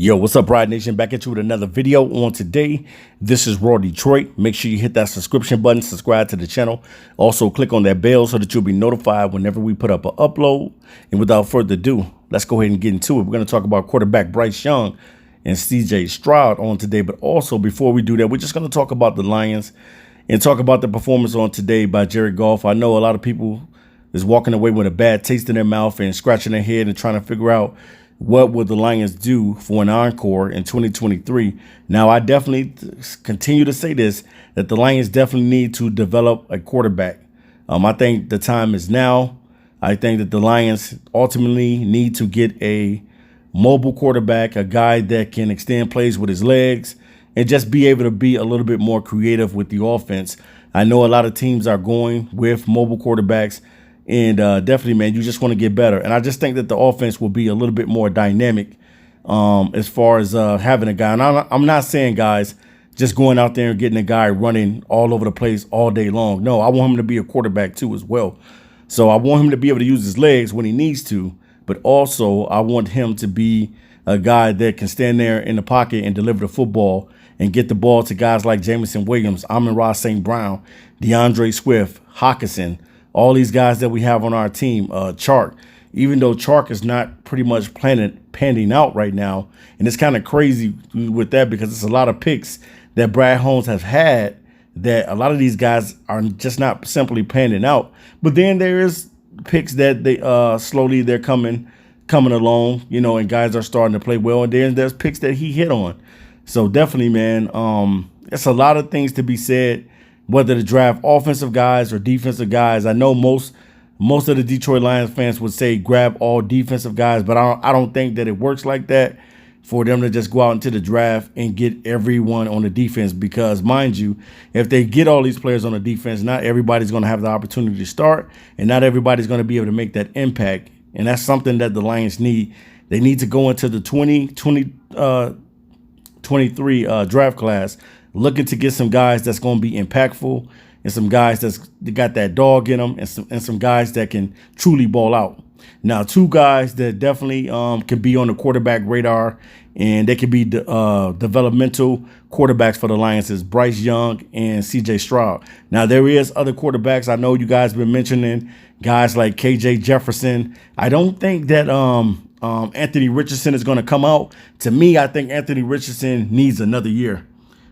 Yo, what's up, Ride Nation? Back at you with another video on today. This is Raw Detroit. Make sure you hit that subscription button, subscribe to the channel. Also, click on that bell so that you'll be notified whenever we put up an upload. And without further ado, let's go ahead and get into it. We're going to talk about quarterback Bryce Young and Stroud on today. But also, before we do that, we're just going to talk about the Lions and talk about the performance on today by Jared Goff. I know a lot of people is walking away with a bad taste in their mouth and scratching their head and trying to figure out what would the Lions do for an encore in 2023? Now, I definitely continue to say this, that the Lions definitely need to develop a quarterback. I think the time is now. I think that the Lions ultimately need to get a mobile quarterback, a guy that can extend plays with his legs and just be able to be a little bit more creative with the offense. I know a lot of teams are going with mobile quarterbacks. And definitely, man, you just want to get better. And I just think that the offense will be a little bit more dynamic as far as having a guy. And I'm not saying, guys, just going out there and getting a guy running all over the place all day long. No, I want him to be a quarterback, too, as well. So I want him to be able to use his legs when he needs to. But also, I want him to be a guy that can stand there in the pocket and deliver the football and get the ball to guys like Jameson Williams, Amon-Ra St. Brown, DeAndre Swift, Hawkinson, all these guys that we have on our team, Chark, even though Chark is not pretty much panning out right now. And it's kind of crazy with that because it's a lot of picks that Brad Holmes has had that a lot of these guys are just not simply panning out. But then there is picks that they slowly they're coming along, you know, and guys are starting to play well. And then there's picks that he hit on. So definitely, man, it's a lot of things to be said, whether to draft offensive guys or defensive guys. I know most of the Detroit Lions fans would say grab all defensive guys, but I don't think that it works like that for them to just go out into the draft and get everyone on the defense. Because, mind you, if they get all these players on the defense, not everybody's going to have the opportunity to start, and not everybody's going to be able to make that impact. And that's something that the Lions need. They need to go into the 2023 draft class looking to get some guys that's going to be impactful and some guys that got that dog in them and some guys that can truly ball out. Now, two guys that definitely can be on the quarterback radar and they can be developmental quarterbacks for the Lions is Bryce Young and CJ Stroud. Now, there is other quarterbacks. I know you guys have been mentioning guys like KJ Jefferson. I don't think that Anthony Richardson is going to come out. To me, I think Anthony Richardson needs another year.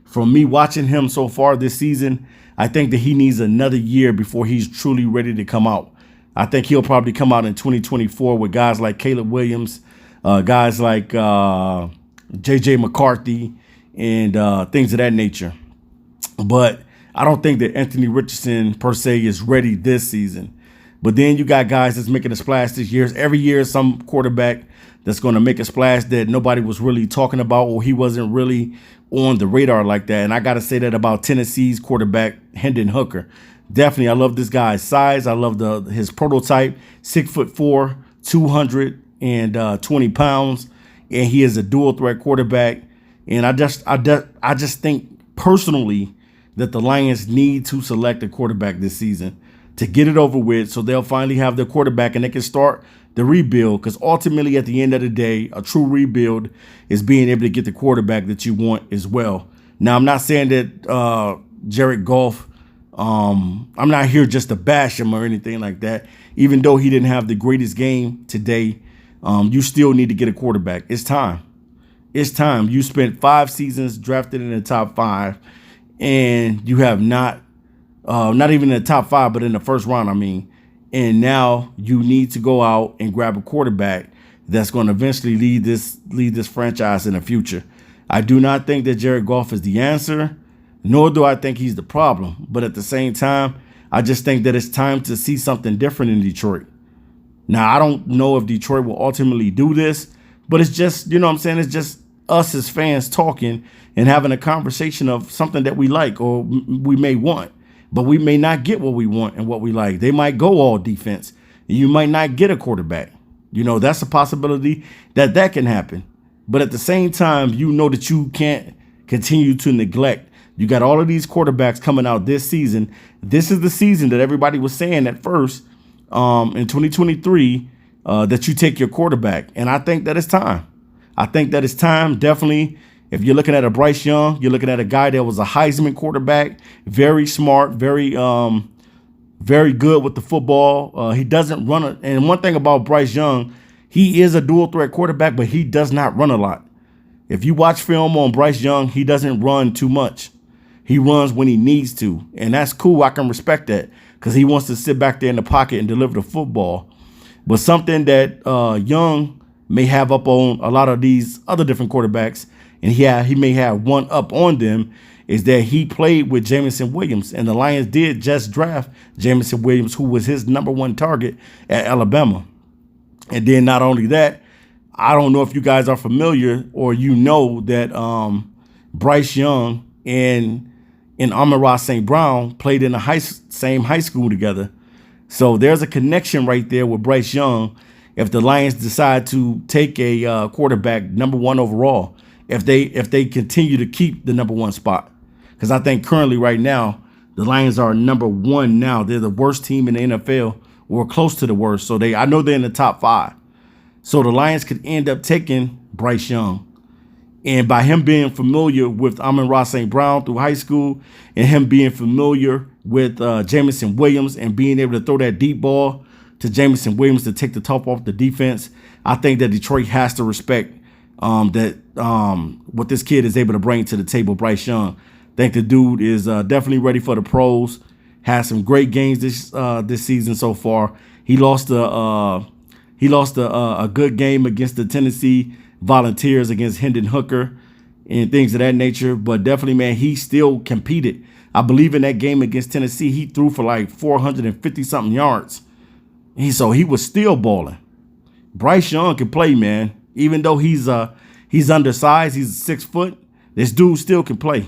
From me watching him so far this season, I think that he needs another year before he's truly ready to come out. I think he'll probably come out in 2024 with guys like Caleb Williams, guys like J.J. McCarthy, and things of that nature. But I don't think that Anthony Richardson, per se, is ready this season. But then you got guys that's making a splash this year. Every year, some quarterback that's going to make a splash that nobody was really talking about, or he wasn't really on the radar like that. And I got to say that about Tennessee's quarterback, Hendon Hooker. Definitely, I love this guy's size. I love his prototype, 6'4", 220 pounds, and he is a dual threat quarterback. And I just think personally that the Lions need to select a quarterback this season to get it over with, so they'll finally have their quarterback and they can start the rebuild. Because ultimately, at the end of the day, a true rebuild is being able to get the quarterback that you want as well. Now, I'm not saying that Jared Goff, I'm not here just to bash him or anything like that. Even though he didn't have the greatest game today, you still need to get a quarterback. It's time. It's time. You spent 5 seasons drafted in the top 5, and you have not even in the top 5, but in the first round, I mean. And now you need to go out and grab a quarterback that's going to eventually lead this franchise in the future. I do not think that Jared Goff is the answer, nor do I think he's the problem. But at the same time, I just think that it's time to see something different in Detroit. Now, I don't know if Detroit will ultimately do this, but it's just, you know what I'm saying? It's just us as fans talking and having a conversation of something that we like or we may want. But we may not get what we want and what we like. They might go all defense. And you might not get a quarterback. You know, that's a possibility that can happen. But at the same time, you know that you can't continue to neglect. You got all of these quarterbacks coming out this season. This is the season that everybody was saying at first in 2023 that you take your quarterback. And I think that it's time. I think that it's time. Definitely, if you're looking at a Bryce Young, you're looking at a guy that was a Heisman quarterback, very smart, very good with the football. He doesn't run it. And one thing about Bryce Young, he is a dual threat quarterback, but he does not run a lot. If you watch film on Bryce Young, he doesn't run too much. He runs when he needs to. And that's cool. I can respect that because he wants to sit back there in the pocket and deliver the football. But something that Young may have up on a lot of these other different quarterbacks, and he may have one up on them, is that he played with Jameson Williams. And the Lions did just draft Jameson Williams, who was his #1 target at Alabama. And then not only that, I don't know if you guys are familiar or you know that Bryce Young and Amon-Ra St. Brown played in the same high school together. So there's a connection right there with Bryce Young if the Lions decide to take a quarterback #1 overall, if they continue to keep the #1 spot. Because I think currently right now, the Lions are #1 now. They're the worst team in the NFL, or close to the worst. So I know they're in the top 5. So the Lions could end up taking Bryce Young. And by him being familiar with Amon-Ra St. Brown through high school, and him being familiar with Jameson Williams and being able to throw that deep ball to Jameson Williams to take the top off the defense, I think that Detroit has to respect what this kid is able to bring to the table, Bryce Young. I think the dude is definitely ready for the pros. Has some great games this season so far. He lost a good game against the Tennessee Volunteers against Hendon Hooker and things of that nature. But definitely, man, he still competed. I believe in that game against Tennessee, he threw for like 450 something yards. So he was still balling. Bryce Young can play, man. Even though he's undersized, he's 6 foot. This dude still can play.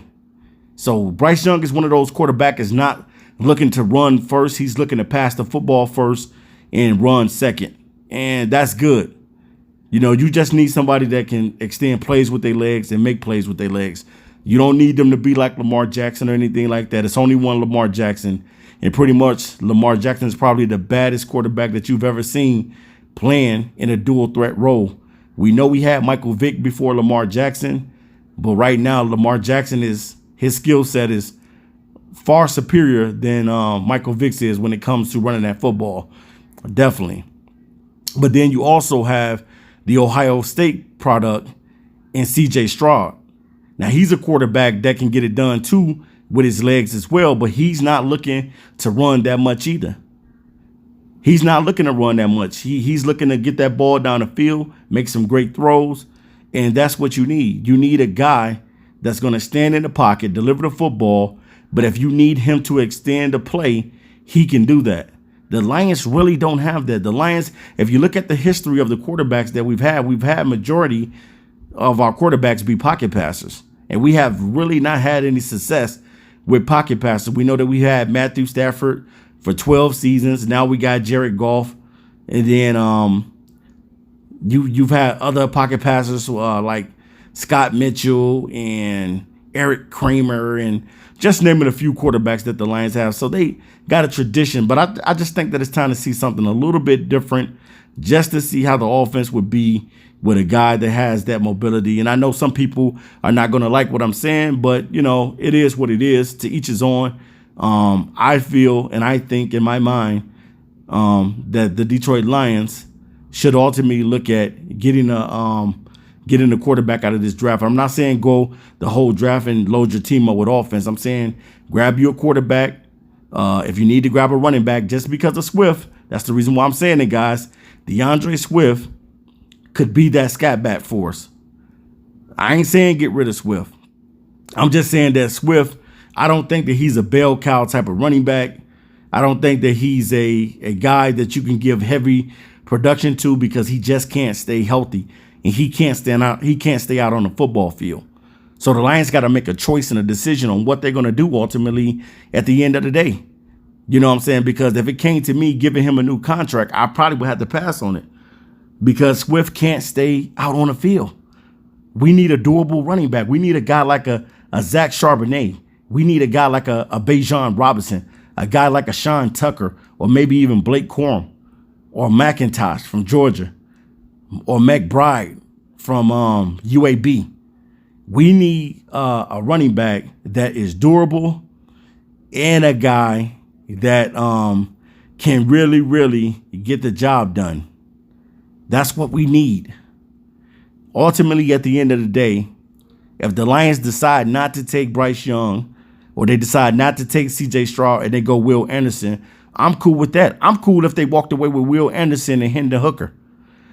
So Bryce Young is one of those quarterbacks is not looking to run first. He's looking to pass the football first and run second. And that's good. You know, you just need somebody that can extend plays with their legs and make plays with their legs. You don't need them to be like Lamar Jackson or anything like that. It's only one Lamar Jackson. And pretty much Lamar Jackson is probably the baddest quarterback that you've ever seen playing in a dual threat role. We know we had Michael Vick before Lamar Jackson, but right now Lamar Jackson his skill set is far superior than Michael Vick's is when it comes to running that football. Definitely. But then you also have the Ohio State product in C.J. Stroud. Now, he's a quarterback that can get it done, too, with his legs as well, but he's not looking to run that much either. He's not looking to run that much. He's looking to get that ball down the field, make some great throws, and that's what you need. You need a guy that's going to stand in the pocket, deliver the football, but if you need him to extend the play, he can do that. The Lions really don't have that. The Lions, if you look at the history of the quarterbacks that we've had majority of our quarterbacks be pocket passers. And we have really not had any success with pocket passers. We know that we had Matthew Stafford for 12 seasons. Now we got Jared Goff. And then you've had other pocket passers like Scott Mitchell and Eric Kramer, and just naming a few quarterbacks that the Lions have. So they got a tradition, but I just think that it's time to see something a little bit different, just to see how the offense would be with a guy that has that mobility. And I know some people are not going to like what I'm saying, but, you know, it is what it is. To each his own. I feel and I think in my mind that the Detroit Lions should ultimately look at getting a quarterback out of this draft. I'm not saying go the whole draft and load your team up with offense. I'm saying grab your quarterback. If you need to grab a running back just because of Swift, that's the reason why I'm saying it, guys. DeAndre Swift could be that scat back for us. I ain't saying get rid of Swift. I'm just saying that Swift, I don't think that he's a bell cow type of running back. I don't think that he's a guy that you can give heavy production to because he just can't stay healthy. And he can't stay out on the football field. So the Lions got to make a choice and a decision on what they're going to do ultimately at the end of the day. You know what I'm saying? Because if it came to me giving him a new contract, I probably would have to pass on it. Because Swift can't stay out on the field. We need a durable running back. We need a guy like a Zach Charbonnet. We need a guy like a Bijan Robinson. A guy like a Sean Tucker. Or maybe even Blake Corum. Or McIntosh from Georgia. Or McBride from UAB. We need a running back that is durable and a guy that can really, really get the job done. That's what we need. Ultimately, at the end of the day, if the Lions decide not to take Bryce Young, or they decide not to take CJ Stroud and they go Will Anderson, I'm cool with that. I'm cool if they walked away with Will Anderson and Hendon Hooker.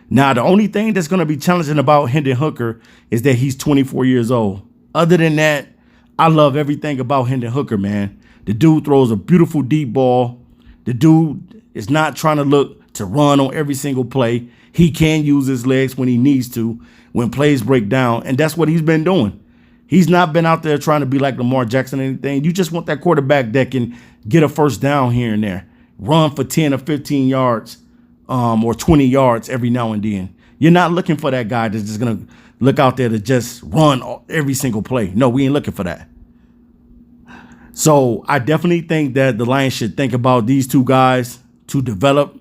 Now, the only thing that's going to be challenging about Hendon Hooker is that he's 24 years old. Other than that, I love everything about Hendon Hooker, man. The dude throws a beautiful deep ball. The dude is not trying to look to run on every single play. He can use his legs when he needs to, when plays break down, and that's what he's been doing. He's not been out there trying to be like Lamar Jackson or anything. You just want that quarterback that can get a first down here and there, run for 10 or 15 yards or 20 yards every now and then. You're not looking for that guy that's just going to look out there to just run every single play. No, we ain't looking for that. So I definitely think that the Lions should think about these two guys to develop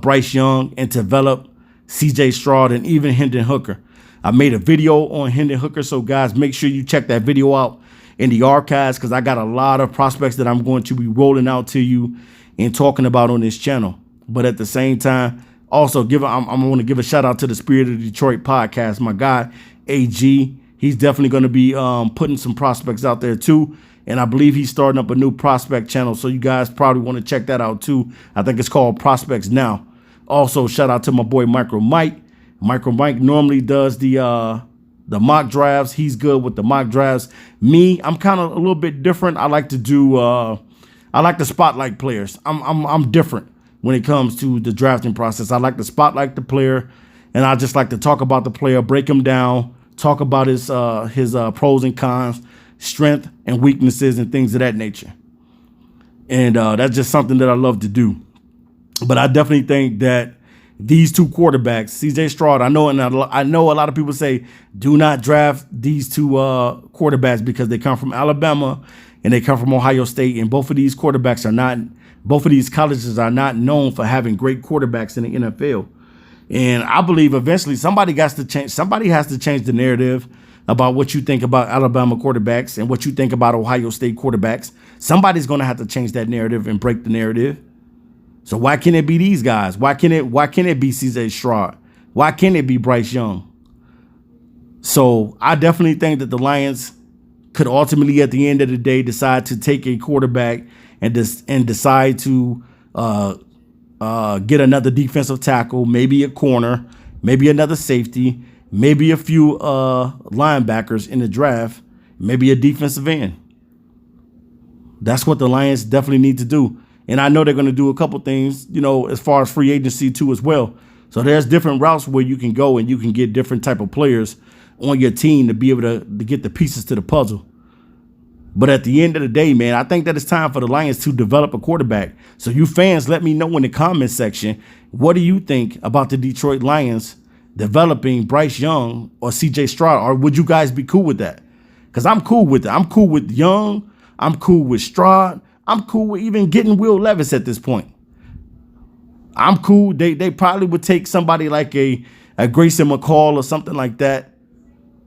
Bryce Young and develop CJ Stroud and even Hendon Hooker. I made a video on Hendon Hooker, so guys, make sure you check that video out in the archives because I got a lot of prospects that I'm going to be rolling out to you and talking about on this channel. But at the same time, also I'm going to give a shout out to the Spirit of Detroit podcast. My guy, AG, he's definitely going to be putting some prospects out there too. And I believe he's starting up a new prospect channel. So you guys probably want to check that out too. I think it's called Prospects Now. Also, shout out to my boy, Micro Mike. Micro Mike normally does the mock drafts. He's good with the mock drafts. Me, I'm kind of a little bit different. I like to do, I like to spotlight players. I'm different when it comes to the drafting process. I like to spotlight the player, and I just like to talk about the player, break him down, talk about his pros and cons, strength and weaknesses and things of that nature. And that's just something that I love to do. But I definitely think that these two quarterbacks, CJ Stroud, I know a lot of people say do not draft these two quarterbacks because they come from Alabama and they come from Ohio State, and both of these colleges are not known for having great quarterbacks in the NFL. And I believe eventually somebody has to change the narrative about what you think about Alabama quarterbacks and what you think about Ohio State quarterbacks. Somebody's going to have to change that narrative and break the narrative. So why can't it be these guys? Why can't it be CJ Stroud? Why can't it be Bryce Young? So I definitely think that the Lions could ultimately, at the end of the day, decide to take a quarterback and decide to get another defensive tackle, maybe a corner, maybe another safety, maybe a few linebackers in the draft, maybe a defensive end. That's what the Lions definitely need to do. And I know they're going to do a couple things, as far as free agency too as well. So there's different routes where you can go and you can get different type of players on your team to be able to get the pieces to the puzzle. But at the end of the day, man, I think that it's time for the Lions to develop a quarterback. So you fans, let me know in the comment section, what do you think about the Detroit Lions developing Bryce Young or CJ Stroud? Or would you guys be cool with that? Because I'm cool with it. I'm cool with Young. I'm cool with Stroud. I'm cool with even getting Will Levis at this point. I'm cool. They probably would take somebody like a Grayson McCall or something like that.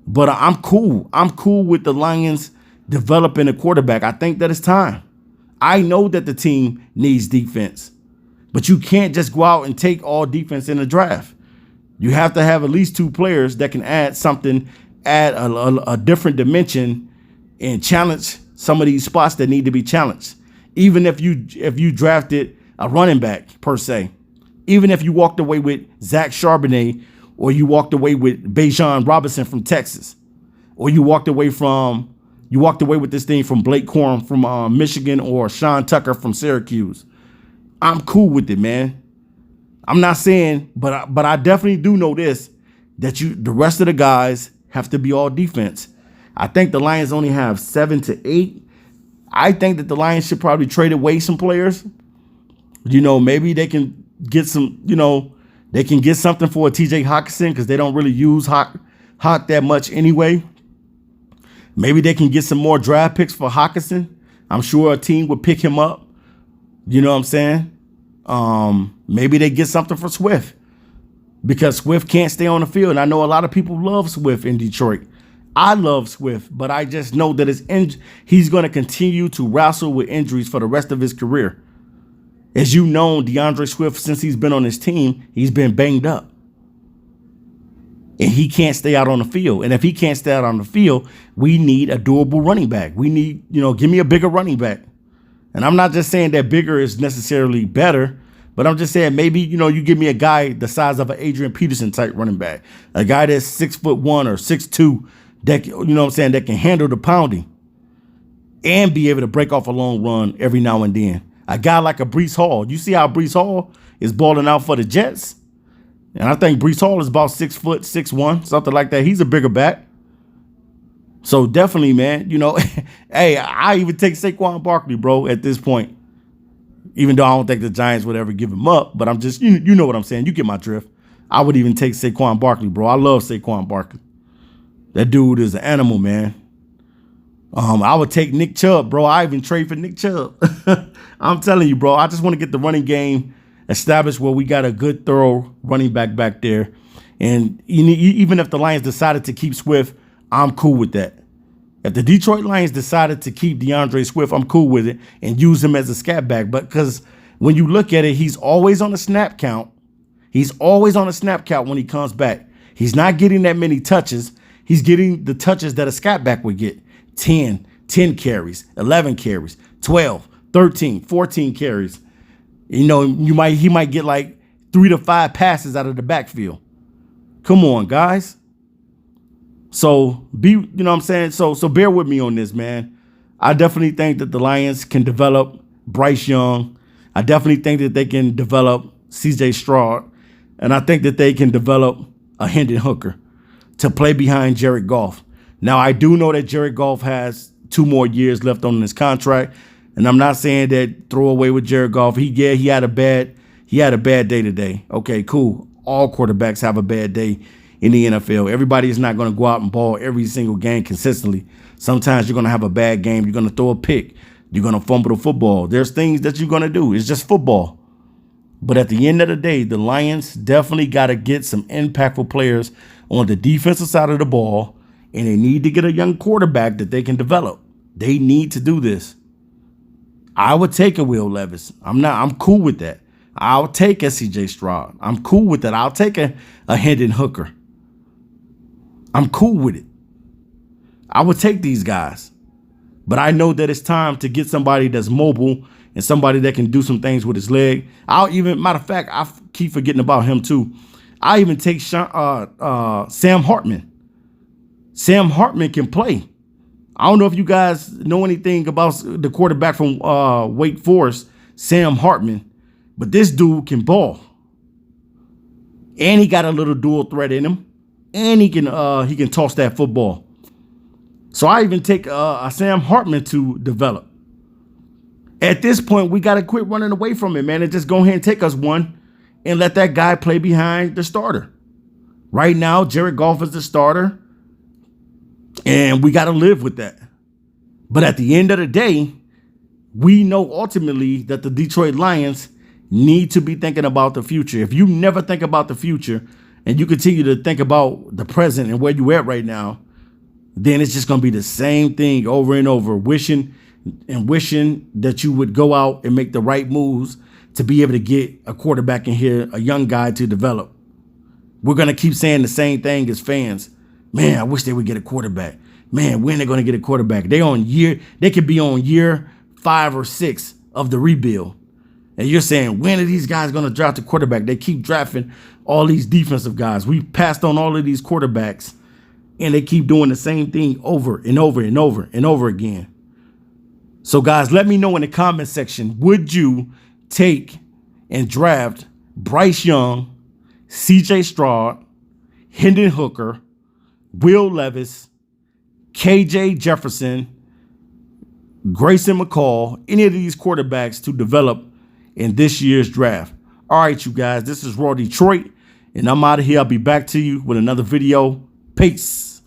But I'm cool. I'm cool with the Lions developing a quarterback. I think that it's time. I know that the team needs defense, but you can't just go out and take all defense in the draft. You have to have at least two players that can add something, add a different dimension and challenge some of these spots that need to be challenged. Even if you drafted a running back per se, even if you walked away with Zach Charbonnet, or you walked away with Bijan Robinson from Texas, or you walked away with this thing from Blake Corum from Michigan, or Sean Tucker from Syracuse, I'm cool with it, man. I'm not saying, but I definitely do know this, that the rest of the guys have to be all defense. I think the Lions only have 7 to 8. I think that the Lions should probably trade away some players. Maybe they can get some, they can get something for a TJ Hockenson because they don't really use Hawk that much anyway. Maybe they can get some more draft picks for Hockenson. I'm sure a team would pick him up. You know what I'm saying? Maybe they get something for Swift. because Swift can't stay on the field. And I know a lot of people love Swift in Detroit. I love Swift, but I just know that he's going to continue to wrestle with injuries for the rest of his career. As you know, DeAndre Swift, since he's been on his team, he's been banged up. And he can't stay out on the field. And if he can't stay out on the field, we need a durable running back. We need, give me a bigger running back. And I'm not just saying that bigger is necessarily better, but I'm just saying maybe, you give me a guy the size of an Adrian Peterson type running back, a guy that's 6'1" or 6'2", that, that can handle the pounding and be able to break off a long run every now and then. A guy like a Bryce Hall. You see how Bryce Hall is balling out for the Jets? And I think Bryce Hall is about 6 foot, 6'1", something like that. He's a bigger back. So definitely, man, hey, I even take Saquon Barkley, bro, at this point. Even though I don't think the Giants would ever give him up, but I'm just, you know what I'm saying. You get my drift. I would even take Saquon Barkley, bro. I love Saquon Barkley. That dude is an animal, man. I would take Nick Chubb, bro. I even trade for Nick Chubb. I'm telling you, bro, I just want to get the running game established where we got a good, thorough running back there. And even if the Lions decided to keep Swift, I'm cool with that. If the Detroit Lions decided to keep DeAndre Swift, I'm cool with it and use him as a scat back. But because when you look at it, he's always on the snap count. He's always on the snap count when he comes back. He's not getting that many touches. He's getting the touches that a scat back would get. 10 carries, 11 carries, 12, 13, 14 carries. He might get like 3 to 5 passes out of the backfield. Come on, guys. So So bear with me on this, man. I definitely think that the Lions can develop Bryce Young. I definitely think that they can develop CJ Stroud. And I think that they can develop a Hendon Hooker to play behind Jared Goff. Now, I do know that Jared Goff has 2 more years left on his contract. And I'm not saying that throw away with Jared Goff. He had a bad day today. Okay, cool. All quarterbacks have a bad day in the NFL. Everybody is not going to go out and ball every single game consistently. Sometimes you're going to have a bad game. You're going to throw a pick. You're going to fumble the football. There's things that you're going to do. It's just football. But at the end of the day, the Lions definitely got to get some impactful players on the defensive side of the ball, and they need to get a young quarterback that they can develop. They need to do this. I would take a Will Levis. I'm cool with that. I'll take a CJ Stroud. I'm cool with that. I'll take a Hendon Hooker. I'm cool with it. I would take these guys. But I know that it's time to get somebody that's mobile and somebody that can do some things with his leg. Matter of fact, I keep forgetting about him too. I even take Sam Hartman. Sam Hartman can play. I don't know if you guys know anything about the quarterback from Wake Forest, Sam Hartman, but this dude can ball. And he got a little dual threat in him. And he can toss that football. So I even take a Sam Hartman to develop. At this point, we got to quit running away from it, man, and just go ahead and take us one and let that guy play behind the starter. Right now, Jared Goff is the starter, and we got to live with that. But at the end of the day, we know ultimately that the Detroit Lions need to be thinking about the future. If you never think about the future and you continue to think about the present and where you're at right now, then it's just going to be the same thing over and over, wishing that you would go out and make the right moves to be able to get a quarterback in here, a young guy to develop. We're going to keep saying the same thing as fans. Man, I wish they would get a quarterback. Man, when are they going to get a quarterback? They could be on year 5 or 6 of the rebuild. And you're saying, when are these guys going to draft a quarterback? They keep drafting all these defensive guys. We passed on all of these quarterbacks, and they keep doing the same thing over and over and over and over again. So, guys, let me know in the comment section, would you take and draft Bryce Young, CJ Stroud, Hendon Hooker, Will Levis, KJ Jefferson, Grayson McCall, any of these quarterbacks to develop in this year's draft? All right, you guys, this is Raw Detroit, and I'm out of here. I'll be back to you with another video. Peace.